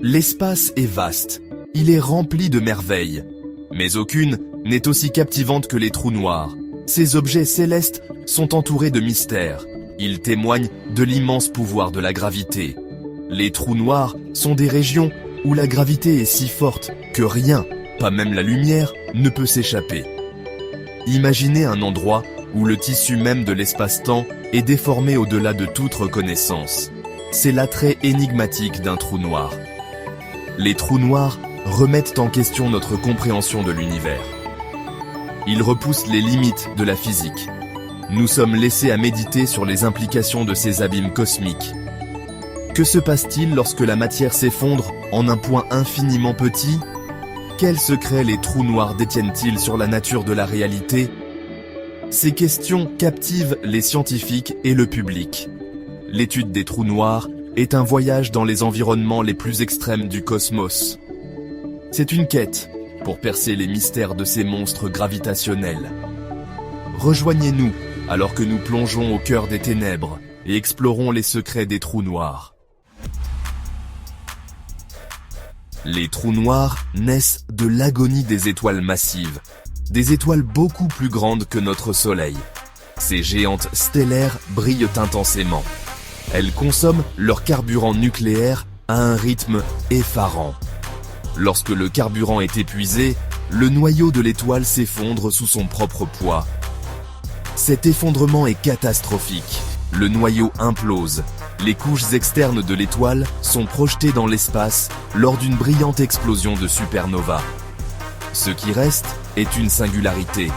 L'espace est vaste, il est rempli de merveilles, mais aucune n'est aussi captivante que les trous noirs. Ces objets célestes sont entourés de mystères, ils témoignent de l'immense pouvoir de la gravité. Les trous noirs sont des régions où la gravité est si forte que rien, pas même la lumière, ne peut s'échapper. Imaginez un endroit où le tissu même de l'espace-temps est déformé au-delà de toute reconnaissance. C'est l'attrait énigmatique d'un trou noir. Les trous noirs remettent en question notre compréhension de l'univers. Ils repoussent les limites de la physique. Nous sommes laissés à méditer sur les implications de ces abîmes cosmiques. Que se passe-t-il lorsque la matière s'effondre en un point infiniment petit? Quels secrets les trous noirs détiennent-ils sur la nature de la réalité? Ces questions captivent les scientifiques et le public. L'étude des trous noirs est un voyage dans les environnements les plus extrêmes du cosmos. C'est une quête pour percer les mystères de ces monstres gravitationnels. Rejoignez-nous alors que nous plongeons au cœur des ténèbres et explorons les secrets des trous noirs. Les trous noirs naissent de l'agonie des étoiles massives, des étoiles beaucoup plus grandes que notre Soleil. Ces géantes stellaires brillent intensément. Elles consomment leur carburant nucléaire à un rythme effarant. Lorsque le carburant est épuisé, le noyau de l'étoile s'effondre sous son propre poids. Cet effondrement est catastrophique. Le noyau implose. Les couches externes de l'étoile sont projetées dans l'espace lors d'une brillante explosion de supernova. Ce qui reste est une singularité.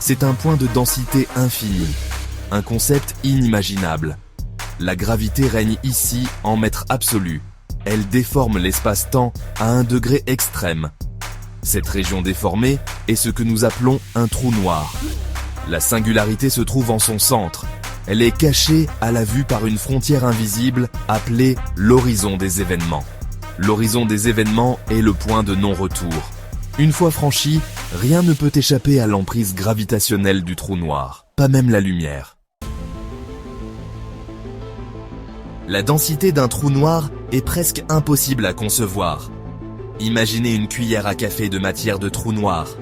C'est un point de densité infini, un concept inimaginable. La gravité règne ici en maître absolu. Elle déforme l'espace-temps à un degré extrême. Cette région déformée est ce que nous appelons un trou noir. La singularité se trouve en son centre. Elle est cachée à la vue par une frontière invisible appelée l'horizon des événements. L'horizon des événements est le point de non-retour. Une fois franchi, rien ne peut échapper à l'emprise gravitationnelle du trou noir, pas même la lumière. La densité d'un trou noir est presque impossible à concevoir. Imaginez une cuillère à café de matière de trou noir.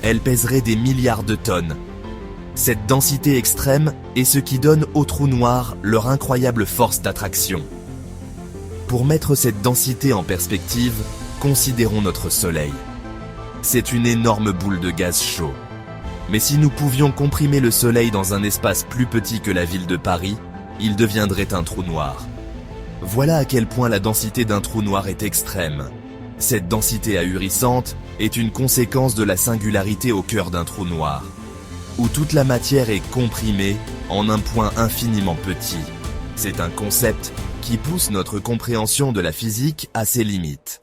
Elle pèserait des milliards de tonnes. Cette densité extrême est ce qui donne aux trous noirs leur incroyable force d'attraction. Pour mettre cette densité en perspective, considérons notre Soleil. C'est une énorme boule de gaz chaud. Mais si nous pouvions comprimer le Soleil dans un espace plus petit que la ville de Paris, il deviendrait un trou noir. Voilà à quel point la densité d'un trou noir est extrême. Cette densité ahurissante est une conséquence de la singularité au cœur d'un trou noir, où toute la matière est comprimée en un point infiniment petit. C'est un concept qui pousse notre compréhension de la physique à ses limites.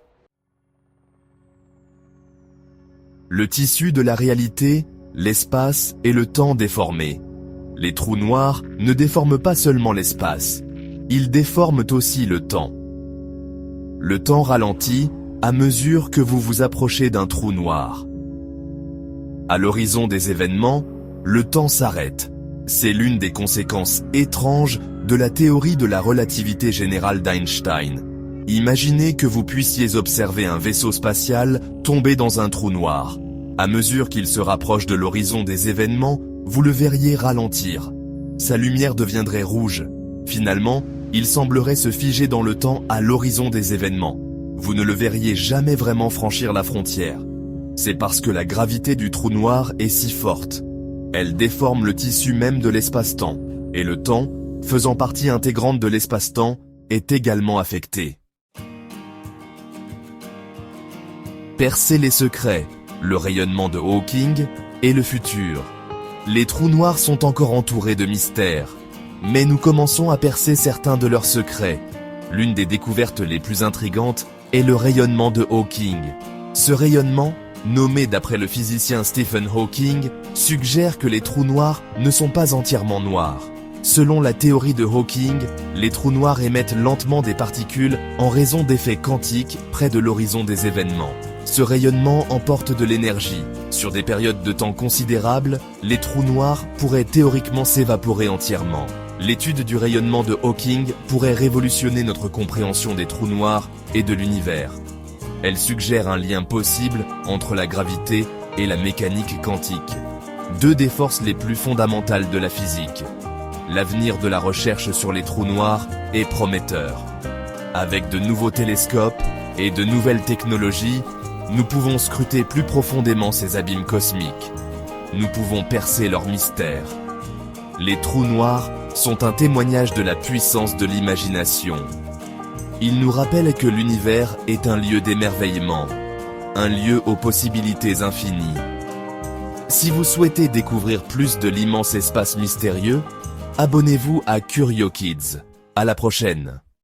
Le tissu de la réalité, l'espace et le temps déformés. Les trous noirs ne déforment pas seulement l'espace, ils déforment aussi le temps. Le temps ralentit à mesure que vous vous approchez d'un trou noir. À l'horizon des événements, le temps s'arrête. C'est l'une des conséquences étranges de la théorie de la relativité générale d'Einstein. Imaginez que vous puissiez observer un vaisseau spatial tomber dans un trou noir. À mesure qu'il se rapproche de l'horizon des événements, vous le verriez ralentir. Sa lumière deviendrait rouge. Finalement, il semblerait se figer dans le temps à l'horizon des événements. Vous ne le verriez jamais vraiment franchir la frontière. C'est parce que la gravité du trou noir est si forte. Elle déforme le tissu même de l'espace-temps. Et le temps, faisant partie intégrante de l'espace-temps, est également affecté. Percer les secrets, le rayonnement de Hawking et le futur. Les trous noirs sont encore entourés de mystères, mais nous commençons à percer certains de leurs secrets. L'une des découvertes les plus intrigantes est le rayonnement de Hawking. Ce rayonnement, nommé d'après le physicien Stephen Hawking, suggère que les trous noirs ne sont pas entièrement noirs. Selon la théorie de Hawking, les trous noirs émettent lentement des particules en raison d'effets quantiques près de l'horizon des événements. Ce rayonnement emporte de l'énergie. Sur des périodes de temps considérables, les trous noirs pourraient théoriquement s'évaporer entièrement. L'étude du rayonnement de Hawking pourrait révolutionner notre compréhension des trous noirs et de l'univers. Elle suggère un lien possible entre la gravité et la mécanique quantique, deux des forces les plus fondamentales de la physique. L'avenir de la recherche sur les trous noirs est prometteur. Avec de nouveaux télescopes et de nouvelles technologies, nous pouvons scruter plus profondément ces abîmes cosmiques. Nous pouvons percer leurs mystères. Les trous noirs sont un témoignage de la puissance de l'imagination. Ils nous rappellent que l'univers est un lieu d'émerveillement, un lieu aux possibilités infinies. Si vous souhaitez découvrir plus de l'immense espace mystérieux, abonnez-vous à Curio Kids. À la prochaine!